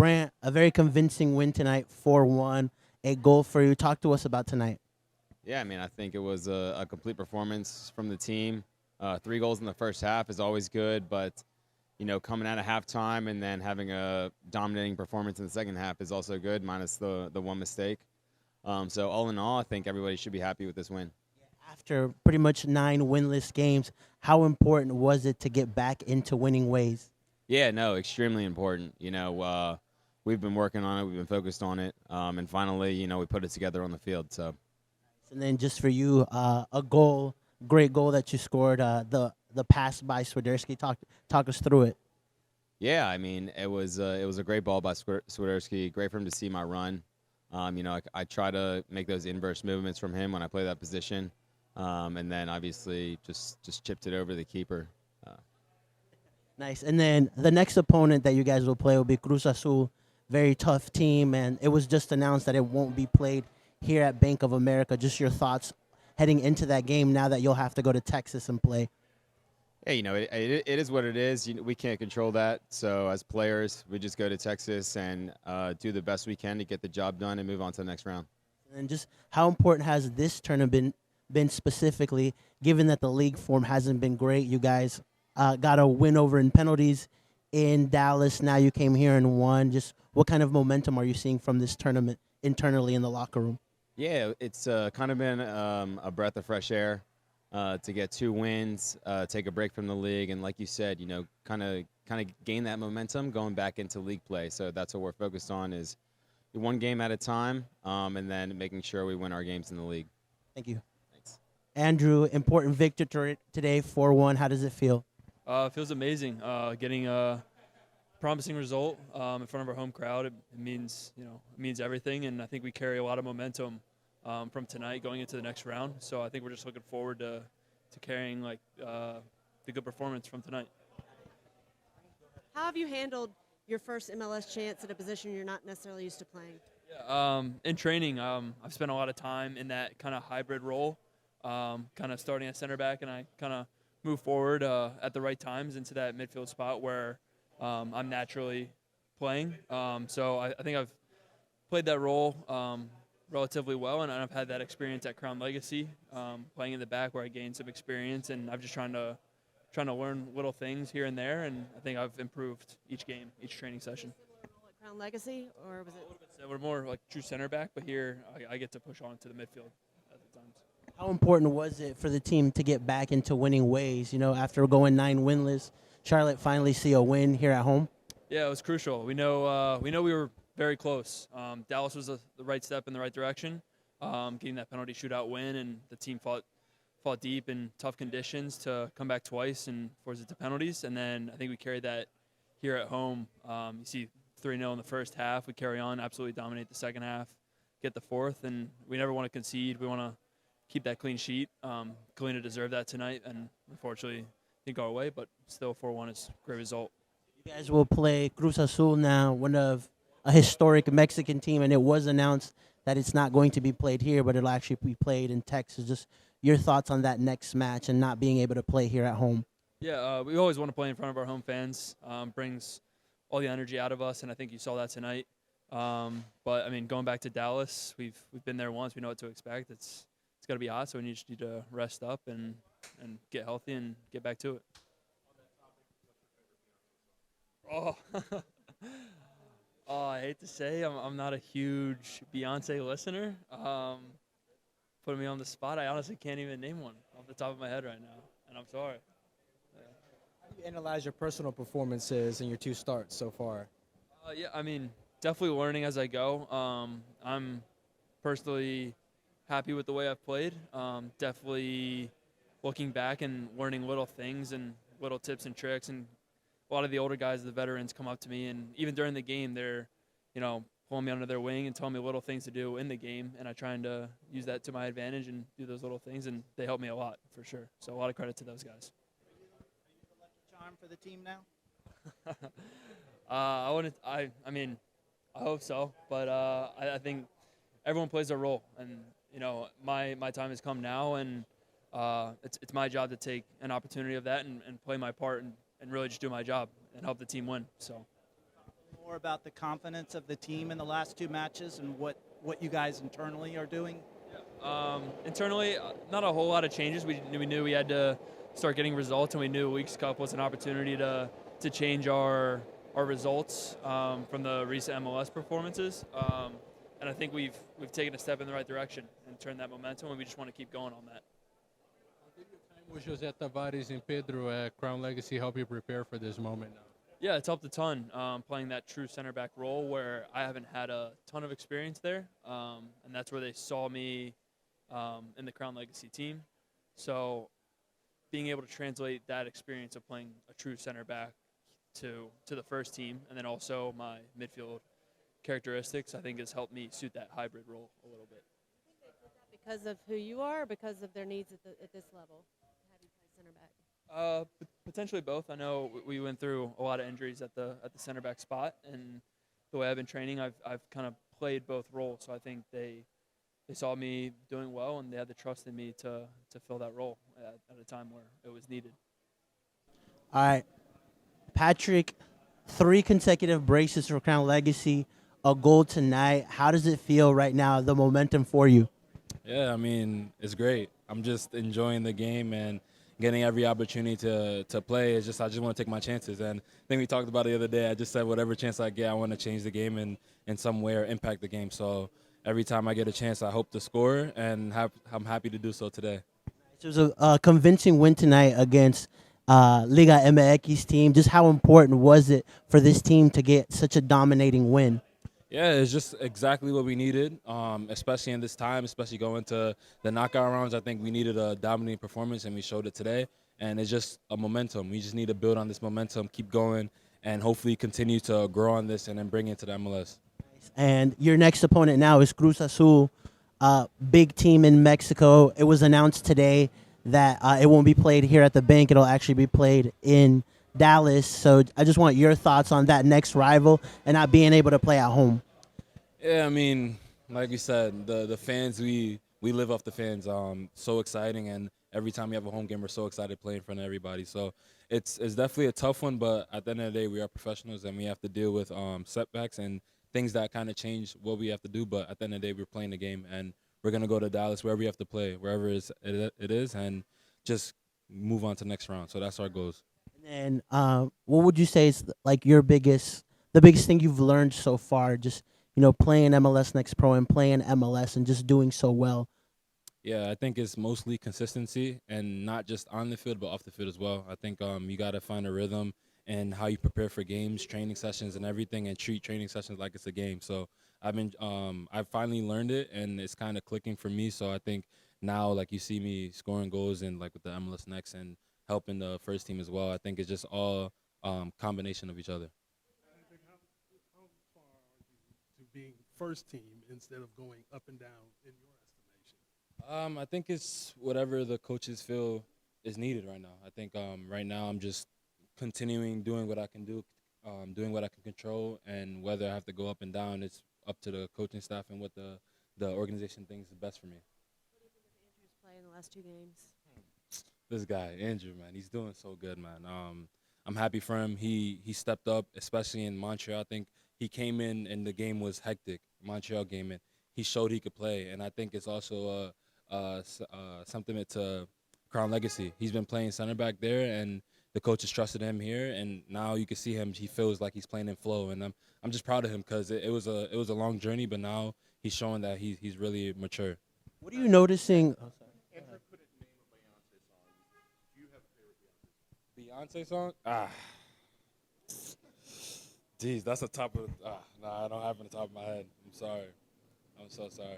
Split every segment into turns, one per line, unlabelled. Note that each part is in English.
Brandt, a very convincing win tonight, 4-1, a goal for you. Talk to us about tonight.
Yeah, I mean, I think it was a complete performance from the team. 3 goals in the first half is always good, but coming out of halftime and then having a dominating performance in the second half is also good, minus the one mistake. So all in all, I think everybody should be happy with this win.
After pretty much 9 winless games, how important was it to get back into winning ways?
Yeah, no, extremely important. We've been working on it, we've been focused on it, and finally, we put it together on the field. So.
And then just for you, a goal, great goal that you scored, the pass by Swiderski. Talk us through it.
Yeah, I mean, it was a great ball by Swiderski. Great for him to see my run. I try to make those inverse movements from him when I play that position, and then obviously just chipped it over the keeper.
Nice. And then the next opponent that you guys will play will be Cruz Azul, very tough team, and it was just announced that it won't be played here at Bank of America. Just your thoughts heading into that game now that you'll have to go to Texas and play.
Yeah, it is what it is. We can't control that. So as players, we just go to Texas and do the best we can to get the job done and move on to the next round.
And just how important has this tournament been specifically, given that the league form hasn't been great? You guys got a win over in penalties in Dallas. Now you came here and won. Just what kind of momentum are you seeing from this tournament internally in the locker room?
Yeah, it's kind of been a breath of fresh air to get 2 wins, take a break from the league, and like you said, kind of gain that momentum going back into league play. So that's what we're focused on, is one game at a time, and then making sure we win our games in the league.
Thank you.
Thanks.
Andrew, important victory today, 4-1. How does it feel?
It feels amazing. Getting a promising result in front of our home crowd, it means everything, and I think we carry a lot of momentum from tonight going into the next round. So I think we're just looking forward to carrying the good performance from tonight.
How have you handled your first MLS chance at a position you're not necessarily used to playing?
Yeah, in training, I've spent a lot of time in that kind of hybrid role, kind of starting at center back, and I kind of move forward at the right times into that midfield spot where I'm naturally playing. So I think I've played that role relatively well, and I've had that experience at Crown Legacy, playing in the back where I gained some experience, and I'm just trying to learn little things here and there, and I think I've improved each game, each training session.
At Crown Legacy, or was it?
So we're more like true center back, but here I get to push on to the midfield at the times.
How important was it for the team to get back into winning ways? After going 9 winless, Charlotte finally see a win here at home.
Yeah, it was crucial. We know we were very close. Dallas was the right step in the right direction, getting that penalty shootout win, and the team fought deep in tough conditions to come back twice and force it to penalties. And then I think we carried that here at home. You see 3-0 in the first half. We carry on, absolutely dominate the second half, get the fourth, and we never want to concede. We want to keep that clean sheet. Galena deserved that tonight, and unfortunately didn't go our way, but still 4-1 is a great result.
You guys will play Cruz Azul now, one of a historic Mexican team, and it was announced that it's not going to be played here, but it'll actually be played in Texas. Just your thoughts on that next match and not being able to play here at home.
Yeah, we always want to play in front of our home fans. Brings all the energy out of us, and I think you saw that tonight. But I mean, going back to Dallas, we've been there once. We know what to expect. It's got to be hot, so we just need to rest up and get healthy and get back to it. Oh, I hate to say I'm not a huge Beyonce listener. Putting me on the spot, I honestly can't even name one off the top of my head right now, and I'm sorry.
How do you analyze your personal performances in your 2 starts so far?
Yeah, I mean, definitely learning as I go. I'm personally happy with the way I've played. Definitely looking back and learning little things and little tips and tricks. And a lot of the older guys, the veterans, come up to me, and even during the game, they're, pulling me under their wing and telling me little things to do in the game. And I trying to use that to my advantage and do those little things, and they help me a lot for sure. So a lot of credit to those guys.
Are you the lucky charm for the team now?
I mean, I hope so, but I think everyone plays their role, and my time has come now, and it's my job to take an opportunity of that and play my part and really just do my job and help the team win. So.
more about the confidence of the team in the last two matches and what you guys internally are doing?
Internally, not a whole lot of changes. We knew we had to start getting results, and we knew Weeks Cup was an opportunity to change our results from the recent MLS performances. And I think we've taken a step in the right direction and turned that momentum, and we just want to keep going on that.
With José Tavares and Pedro at Crown Legacy help you prepare for this moment now?
Yeah, it's helped a ton playing that true center back role where I haven't had a ton of experience there, and that's where they saw me in the Crown Legacy team. So being able to translate that experience of playing a true center back to the first team, and then also my midfield characteristics, I think has helped me suit that hybrid role a little bit.
Because of who you are, or because of their needs at this level, have you play center back?
Potentially both. I know we went through a lot of injuries at the center back spot, and the way I've been training, I've kind of played both roles. So I think they saw me doing well, and they had the trust in me to fill that role at a time where it was needed.
All right, Patrick, 3 consecutive braces for Crown Legacy, a goal tonight. How does it feel right now, the momentum for you?
Yeah, I mean, it's great. I'm just enjoying the game and getting every opportunity to play. I just want to take my chances. And I think we talked about it the other day. I just said whatever chance I get, I want to change the game in some way or impact the game. So every time I get a chance, I hope to score, and I'm happy to do so today.
It was a convincing win tonight against Liga MX team. Just how important was it for this team to get such a dominating win?
Yeah, it's just exactly what we needed, especially in this time, especially going to the knockout rounds. I think we needed a dominating performance, and we showed it today. And it's just a momentum. We just need to build on this momentum, keep going, and hopefully continue to grow on this and then bring it to the MLS.
And your next opponent now is Cruz Azul, big team in Mexico. It was announced today that it won't be played here at the bank. It'll actually be played in Dallas. So I just want your thoughts on that next rival and not being able to play at home.
Yeah, I mean, like we said, the fans, we live off the fans. So exciting, and every time we have a home game, we're so excited to play in front of everybody. So it's definitely a tough one, but at the end of the day, we are professionals, and we have to deal with setbacks and things that kind of change what we have to do. But at the end of the day, we're playing the game, and we're going to go to Dallas, wherever we have to play, wherever it is, and just move on to the next round. So that's our goals.
And what would you say is like the biggest thing you've learned so far, just playing MLS Next Pro and playing MLS and just doing so well?
Yeah, I think it's mostly consistency, and not just on the field but off the field as well. I think you got to find a rhythm and how you prepare for games, training sessions, and everything, and treat training sessions like it's a game. So I've finally learned it, and it's kind of clicking for me. So I think now, like, you see me scoring goals and like with the MLS Next and helping the first team as well. I think it's just all combination of each other.
How far are you to being first team instead of going up and down in your estimation?
I think it's whatever the coaches feel is needed right now. I think right now I'm just continuing doing what I can do, doing what I can control, and whether I have to go up and down, it's up to the coaching staff and what the organization thinks is best for me.
What do you think of Andrew's play in the last 2 games?
This guy, Andrew, man, he's doing so good, man. I'm happy for him. He stepped up, especially in Montreal. I think he came in and the game was hectic, Montreal game, and he showed he could play. And I think it's also something to Crown Legacy. He's been playing center back there, and the coaches trusted him here. And now you can see him. He feels like he's playing in flow, and I'm just proud of him because it was a long journey, but now he's showing that he's really mature.
What are you noticing?
Beyonce song? Geez, that's the top of. Nah, I don't have it on the top of my head. I'm sorry. I'm so sorry.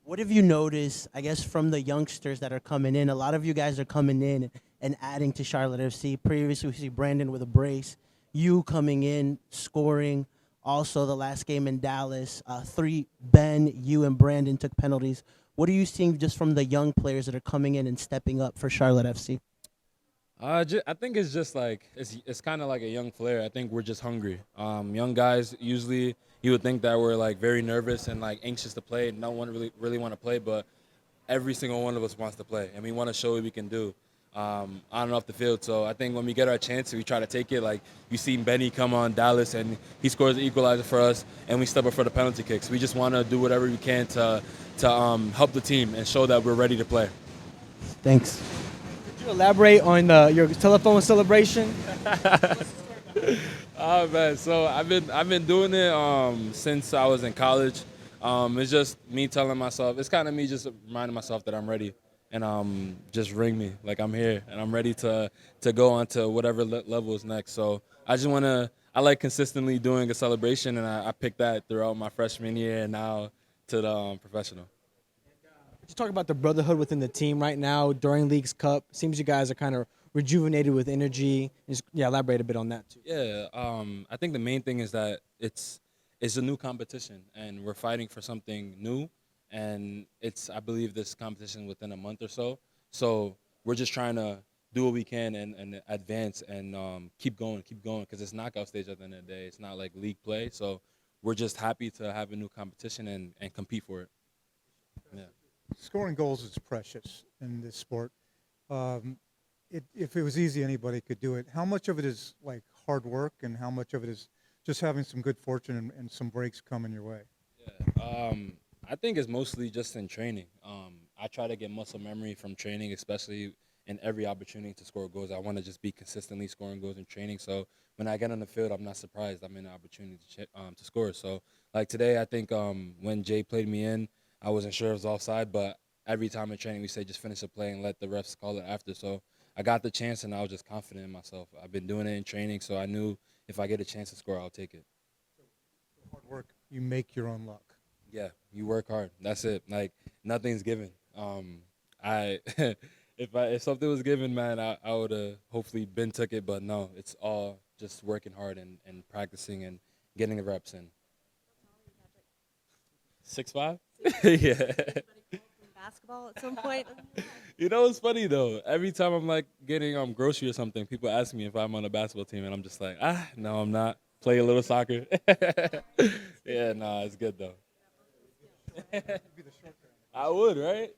What have you noticed, I guess, from the youngsters that are coming in? A lot of you guys are coming in and adding to Charlotte FC. Previously, we see Brandon with a brace. You coming in, scoring. Also, the last game in Dallas, Ben, you, and Brandon took penalties. What are you seeing just from the young players that are coming in and stepping up for Charlotte FC?
I think it's just like it's kind of like a young player. I think we're just hungry. Young guys, usually you would think that we're like very nervous and like anxious to play and no one really want to play, but every single one of us wants to play and we want to show what we can do. on and off the field. So I think when we get our chance, we try to take it. Like you seen Benny come on Dallas, and he scores the equalizer for us, and we step up for the penalty kicks. We just want to do whatever we can to help the team and show that we're ready to play.
Thanks.
Could you elaborate on your telephone celebration?
Oh man, so I've been doing it since I was in college. It's just me telling myself. It's kind of me just reminding myself that I'm ready, and just ring me like I'm here and I'm ready to go on to whatever level is next. So I like consistently doing a celebration, and I picked that throughout my freshman year and now to the professional.
Could you talk about the brotherhood within the team right now during Leagues Cup? Seems you guys are kind of rejuvenated with energy. Just, elaborate a bit on that too.
Yeah, I think the main thing is that it's a new competition, and we're fighting for something new, and I believe this competition within a month or so. So we're just trying to do what we can and advance and keep going, because it's knockout stage at the end of the day. It's not like league play, so we're just happy to have a new competition and compete for it. Yeah.
Scoring goals is precious in this sport. If it was easy, anybody could do it. How much of it is like hard work, and how much of it is just having some good fortune and some breaks coming your way?
Yeah, I think it's mostly just in training. I try to get muscle memory from training, especially in every opportunity to score goals. I want to just be consistently scoring goals in training. So when I get on the field, I'm not surprised. I'm in an opportunity to score. So like today, I think when Jay played me in, I wasn't sure it was offside, but every time in training we say just finish the play and let the refs call it after. So I got the chance, and I was just confident in myself. I've been doing it in training, so I knew if I get a chance to score, I'll take it.
Hard work, you make your own luck.
Yeah, you work hard. That's it. Like nothing's given. If something was given, man, I would have hopefully been took it, but no, it's all just working hard and practicing and getting the reps in. 6'5"? Yeah.
Basketball at some point.
You know, it's funny though. Every time I'm like getting grocery or something, people ask me if I'm on a basketball team, and I'm just like, no, I'm not. Play a little soccer. Yeah, no, it's good though. I would, right?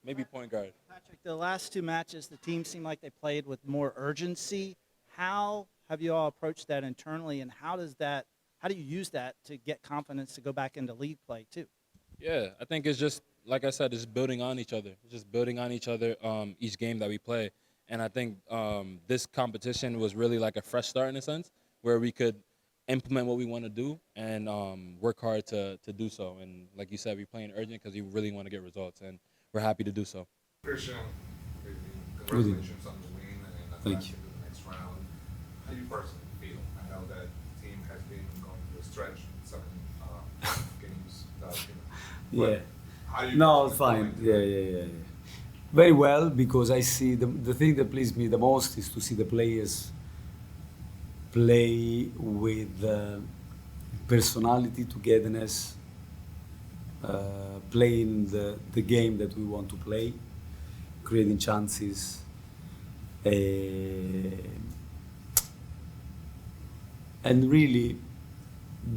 Maybe point guard.
Patrick, the last two matches, the team seemed like they played with more urgency. How have you all approached that internally, and how do you use that to get confidence to go back into league play too?
Yeah, I think it's just, like I said, it's building on each other. Just building on each other each game that we play. And I think this competition was really like a fresh start in a sense, where we could implement what we want to do and work hard to do so. And like you said, we're playing urgent because we really want to get results, and we're happy to do so.
Christian, congratulations on the win and advancing to the next round. How do you personally feel? I know that the team has been going through a stretch, 7 games without you.
Yeah.
How do you
No, fine. Yeah. Very well, because I see the thing that pleases me the most is to see the players play with personality, togetherness, playing the game that we want to play, creating chances, and really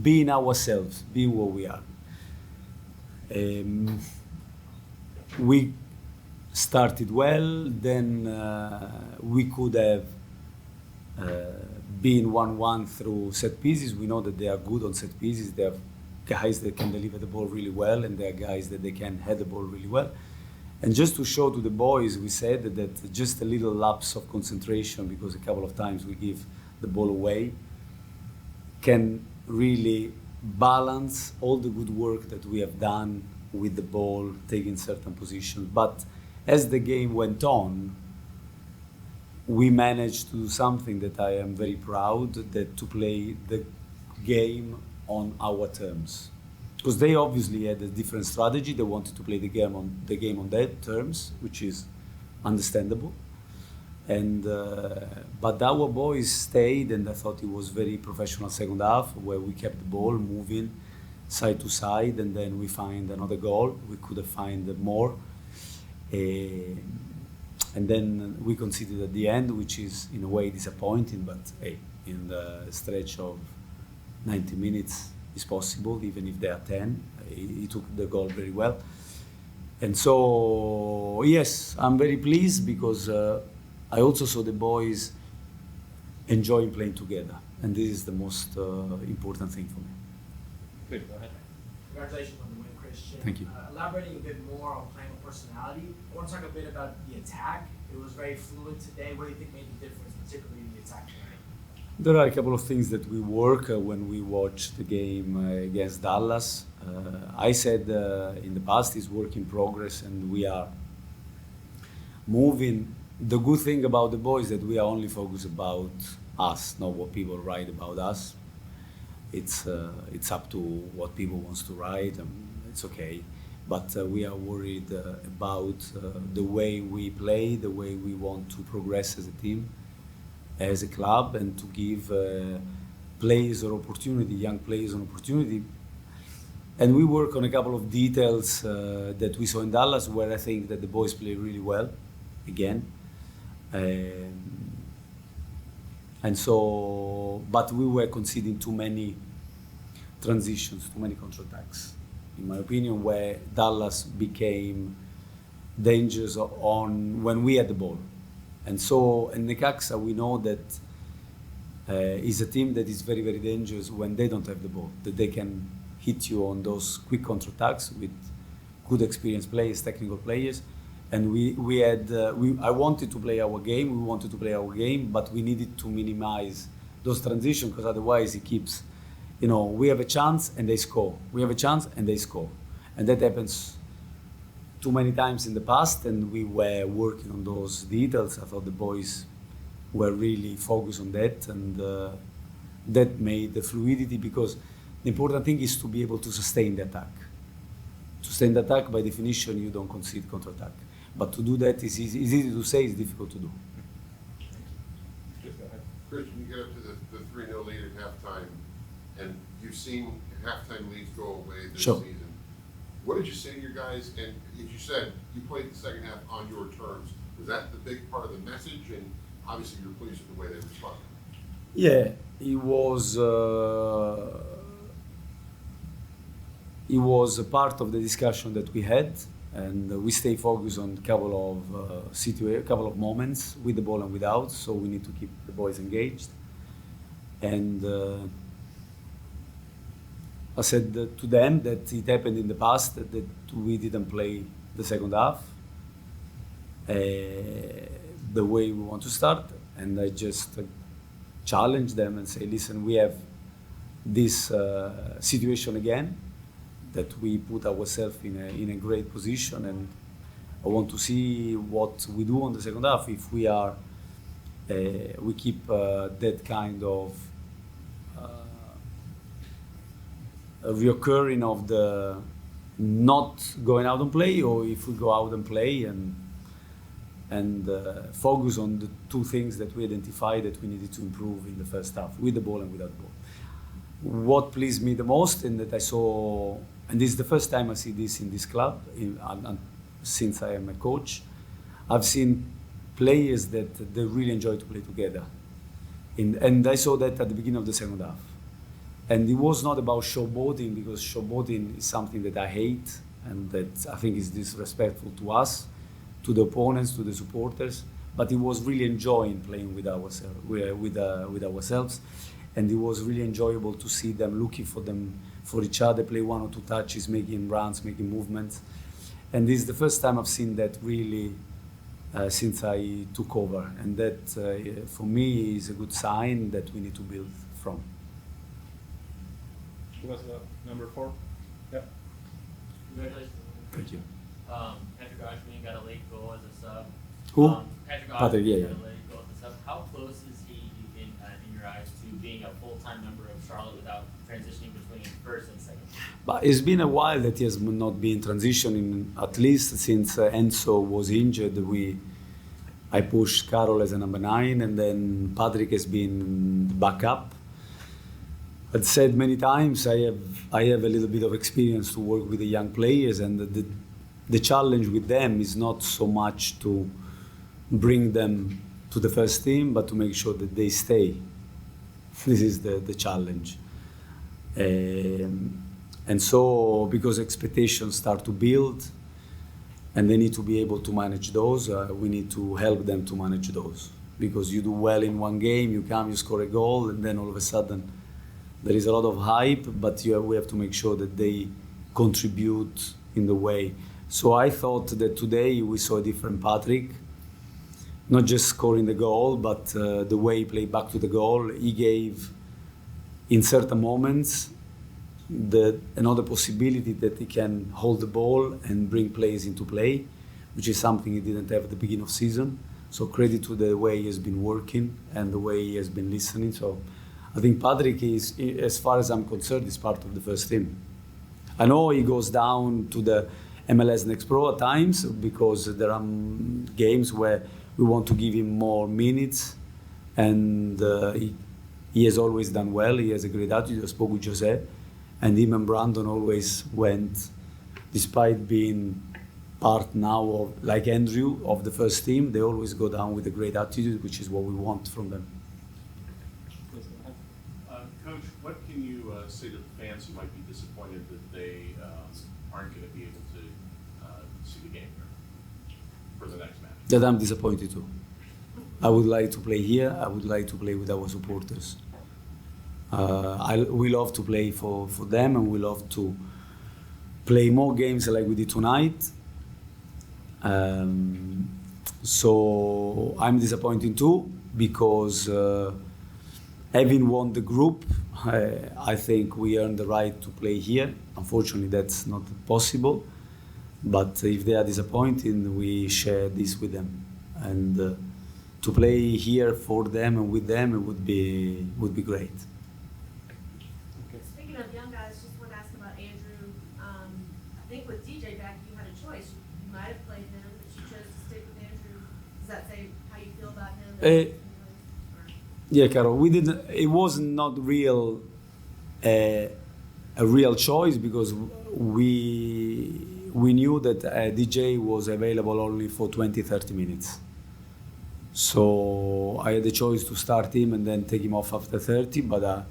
being ourselves, being what we are. We started well, then we could have been 1-1 through set pieces. We know that they are good on set pieces. They have guys that can deliver the ball really well, and they are guys that they can head the ball really well. And just to show to the boys, we said that just a little lapse of concentration, because a couple of times we give the ball away, can really balance all the good work that we have done with the ball, taking certain positions. But as the game went on, we managed to do something that I am very proud, that to play the game on our terms. Because they obviously had a different strategy. They wanted to play the game on their terms, which is understandable. And but our boys stayed, and I thought it was very professional second half, where we kept the ball moving side to side, and then we find another goal. We could have found more. And then we conceded at the end, which is in a way disappointing, but hey, in the stretch of 90 minutes is possible, even if they are 10. He took the goal very well. And so, yes, I'm very pleased, because I also saw the boys enjoying playing together, and this is the most important thing for me.
Good, go ahead.
Congratulations on the win, Christian.
Thank you.
Elaborating a bit more on playing with personality, I want to talk a bit about the attack. It was very fluid today. What do you think made the difference, particularly in the attack tonight?
There are a couple of things that we work when we watch the game against Dallas. I said in the past it's work in progress, and we are moving. The good thing about the boys is that we are only focused about us, not what people write about us. It's up to what people wants to write, and it's okay. But we are worried about the way we play, the way we want to progress as a team, as a club, and to give players an opportunity, young players an opportunity. And we work on a couple of details that we saw in Dallas, where I think that the boys play really well, again. And so, but we were conceding too many transitions, too many counterattacks, in my opinion, where Dallas became dangerous on when we had the ball. And so in Necaxa, we know that is a team that is very, very dangerous when they don't have the ball, that they can hit you on those quick counterattacks with good experienced players, technical players. And I wanted to play our game, but we needed to minimize those transitions, because otherwise it keeps, we have a chance and they score. We have a chance and they score. And that happens too many times in the past, and we were working on those details. I thought the boys were really focused on that, and that made the fluidity, because the important thing is to be able to sustain the attack. To sustain the attack, by definition, you don't concede counter-attack. But to do that is easy. It's easy to say, it's difficult to do.
Christian, you get up to the 3-0 lead at halftime, and you've seen halftime leads go away this season. What did you say to your guys? And as you said, you played the second half on your terms. Was that the big part of the message? And obviously you're pleased with the way they responded.
Yeah, it was a part of the discussion that we had, and we stay focused on a couple of moments with the ball and without, so we need to keep the boys engaged. And I said to them that it happened in the past that we didn't play the second half the way we want to start, and I just challenged them and say, listen, we have this situation again, that we put ourselves in a great position, and I want to see what we do on the second half. If we are, we keep that kind of reoccurring of the not going out and play, or if we go out and play and focus on the two things that we identified that we needed to improve in the first half, with the ball and without the ball. What pleased me the most, and that I saw, and this is the first time I see this in this club, since I am a coach, I've seen players that they really enjoy to play together. And I saw that at the beginning of the second half. And it was not about showboating, because showboating is something that I hate, and that I think is disrespectful to us, to the opponents, to the supporters. But it was really enjoying playing with ourselves, and it was really enjoyable to see them looking for each other, play one or two touches, making runs, making movements. And this is the first time I've seen that really since I took over, and that for me is a good sign that we need to build from.
Who was number 4? Yep.
Congratulations.
Thank you.
Patrick Agyemang got a late goal as a sub.
Who?
Patrick
Patrick, yeah.
got a late goal as a sub. How close is he, in your eyes, to being a full-time member of Charlotte without transitioning between first and second?
But it's been a while that he has not been transitioning, at least since Enzo was injured. I pushed Carol as a number 9, and then Patrick has been the backup. I've said many times I have a little bit of experience to work with the young players, and the challenge with them is not so much to bring them to the first team, but to make sure that they stay. This is the challenge. And so, because expectations start to build, and they need to be able to manage those. We need to help them to manage those, because you do well in one game, you come, you score a goal, and then all of a sudden there is a lot of hype, but we have to make sure that they contribute in the way. So I thought that today we saw a different Patrick, not just scoring the goal, but the way he played back to the goal. He gave, in certain moments, another possibility that he can hold the ball and bring players into play, which is something he didn't have at the beginning of season. So credit to the way he has been working and the way he has been listening. So I think Patrick is, as far as I'm concerned, is part of the first team. I know he goes down to the MLS Next Pro at times because there are games where we want to give him more minutes, and he has always done well. He has a great attitude. I spoke with Jose, and him and Brandon always went, despite being part now of, like Andrew, of the first team, they always go down with a great attitude, which is what we want from them.
Coach, what can you say to fans who might be disappointed that they aren't going to be able to see the game here for the next match?
That I'm disappointed too. I would like to play here. I would like to play with our supporters. We love to play for them, and we love to play more games like we did tonight. So I'm disappointed too, because having won the group, I think we earned the right to play here. Unfortunately, that's not possible. But if they are disappointed, we share this with them. And to play here for them and with them, it would be great.
Speaking of young guys, just want to ask about Andrew. I think with DJ back, you had a choice. You might have played him, but you chose to stick with Andrew. Does that say how you feel about him?
Yeah, Carol, we didn't. It was not real a real choice, because we knew that DJ was available only for 20-30 minutes. So I had the choice to start him and then take him off after 30, but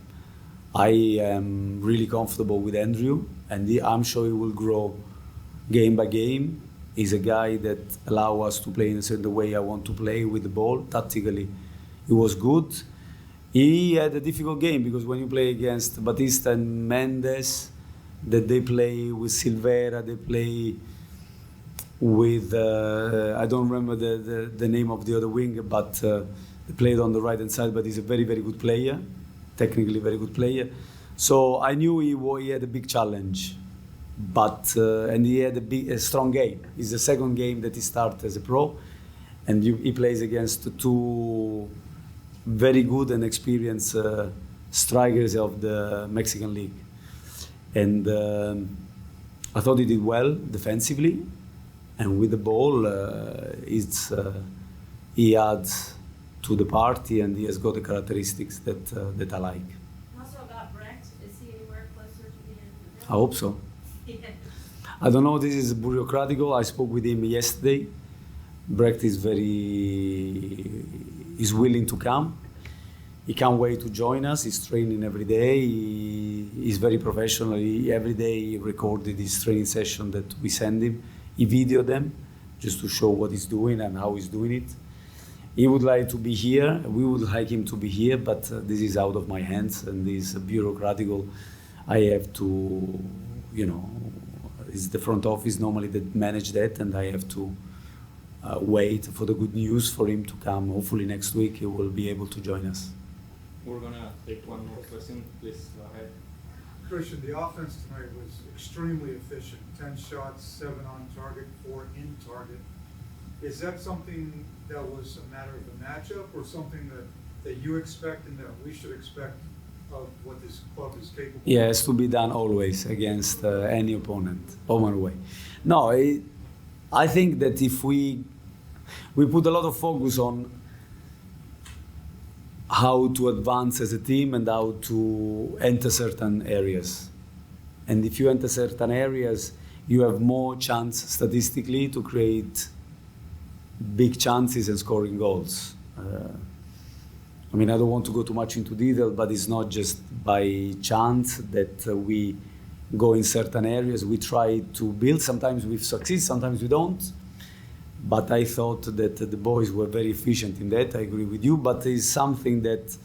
I am really comfortable with Andrew, and I'm sure he will grow game by game. He's a guy that allows us to play in a certain way I want to play with the ball. Tactically, he was good. He had a difficult game, because when you play against Batista and Mendes, that they play with Silvera, they play with, I don't remember the name of the other winger, but they played on the right-hand side, but he's a very, very good player, technically very good player. So I knew he had a big challenge, but and he had a strong game. It's the second game that he started as a pro, and he plays against two very good and experienced strikers of the Mexican League. And I thought he did well defensively, and with the ball, he adds to the party, and he has got the characteristics that I like.
Also about Brandt, is he anywhere closer to being?
I hope so. I don't know, this is bureaucratical. I spoke with him yesterday. Brecht is willing to come. He can't wait to join us. He's training every day. He's very professional. Every day he recorded his training session that we send him. He videoed them just to show what he's doing and how he's doing it. He would like to be here. We would like him to be here, but this is out of my hands, and this bureaucratical. I have to, it's the front office normally that manage that, and I have to wait for the good news for him to come. Hopefully next week he will be able to join us.
We're gonna take one more question. Please go ahead.
Christian, the offense tonight was extremely efficient. 10 shots, 7 on target, 4 in target. Is that something that was a matter of a matchup, or something that you expect and that we should expect of what this club is capable of?
Yeah, it has to be done always against any opponent, home or away. No, I think that if we put a lot of focus on how to advance as a team and how to enter certain areas. And if you enter certain areas, you have more chance statistically to create big chances and scoring goals. I don't want to go too much into detail, but it's not just by chance that we go in certain areas. We try to build. Sometimes we succeed, sometimes we don't. But I thought that the boys were very efficient in that. I agree with you. But it's something that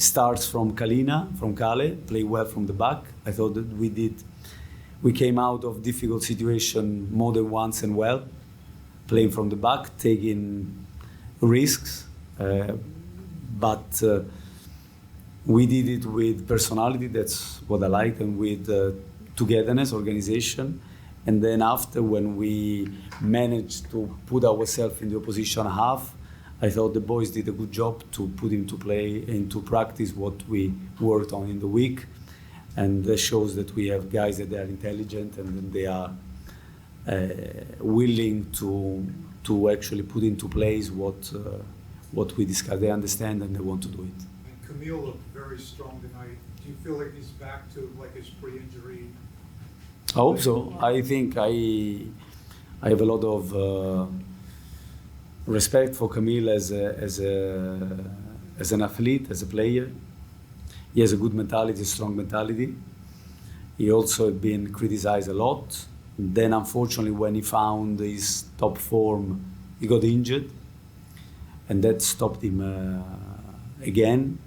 starts from Kalina, from Kale, play well from the back. I thought that we came out of difficult situation more than once and well, playing from the back, taking risks. But we did it with personality. That's what I liked, and with togetherness, organization. And then after, when we managed to put ourselves in the opposition half, I thought the boys did a good job to put into practice what we worked on in the week. And that shows that we have guys that are intelligent and they are willing to actually put into place what we discussed. They understand and they want to do it.
And Camille looked very strong tonight. Do you feel like he's back to like his pre-injury?
I hope so. I think I have a lot of respect for Camille as an athlete, as a player. He has a good mentality, a strong mentality. He also has been criticized a lot. Then, unfortunately, when he found his top form, he got injured, and that stopped him again.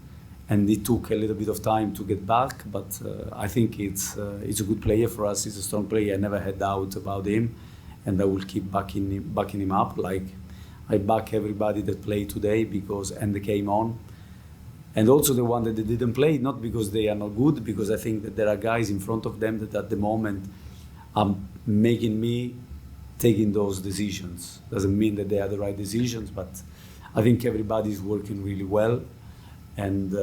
And it took a little bit of time to get back, but I think it's a good player for us. He's a strong player. I never had doubt about him, and I will keep backing him up. Like I back everybody that played today and they came on, and also the one that they didn't play, not because they are not good, because I think that there are guys in front of them that at the moment are making me taking those decisions. Doesn't mean that they are the right decisions, but I think everybody is working really well. And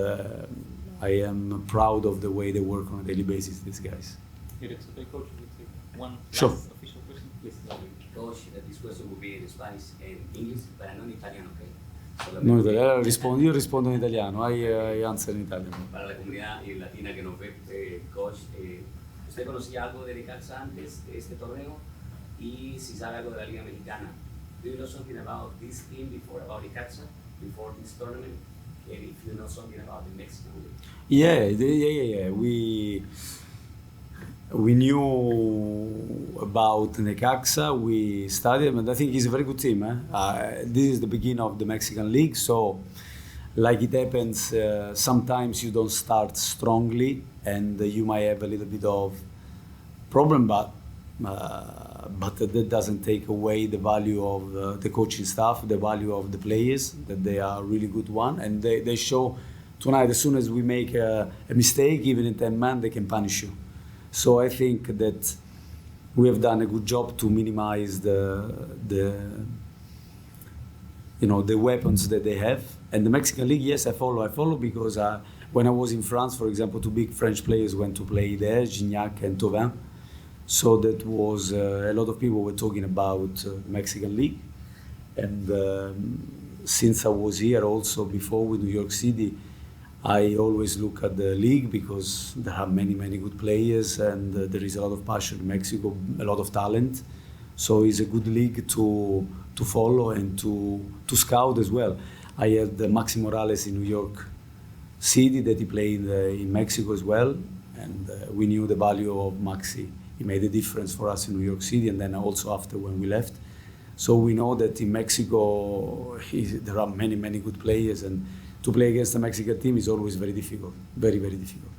I am proud of the way they work on a daily basis, these guys.
Coach, one
Sure.
last official question, please. Coach, this question will be in Spanish and English, but not in Italiano, okay?
No, io rispondo in italiano, I answer in Italian.
Para la comunidad latina que nos ve, Coach, ¿usted conocía algo de Necaxa antes de este torneo? Y si sabe algo de la Liga Mexicana, do you know something about this team before, about Necaxa, before this tournament? And if you know something about the Mexican League?
Yeah. We knew about Necaxa. We studied, and I think it's a very good team. This is the beginning of the Mexican League, so like it happens, sometimes you don't start strongly, and you might have a little bit of problem, but that doesn't take away the value of the coaching staff, the value of the players, that they are really good one. And they show tonight, as soon as we make a mistake, even in 10 men, they can punish you. So I think that we have done a good job to minimize the weapons that they have. And the Mexican League, yes, I follow because when I was in France, for example, two big French players went to play there, Gignac and Thauvin. So that was a lot of people were talking about the Mexican League, and since I was here also before with New York City, I always look at the league because there are many good players, and there is a lot of passion in Mexico, a lot of talent. So it's a good league to follow and to scout as well. I had Maxi Morales in New York City that he played in Mexico as well, and we knew the value of Maxi. He made a difference for us in New York City, and then also after when we left. So we know that in Mexico there are many good players, and to play against the Mexican team is always very difficult, very difficult.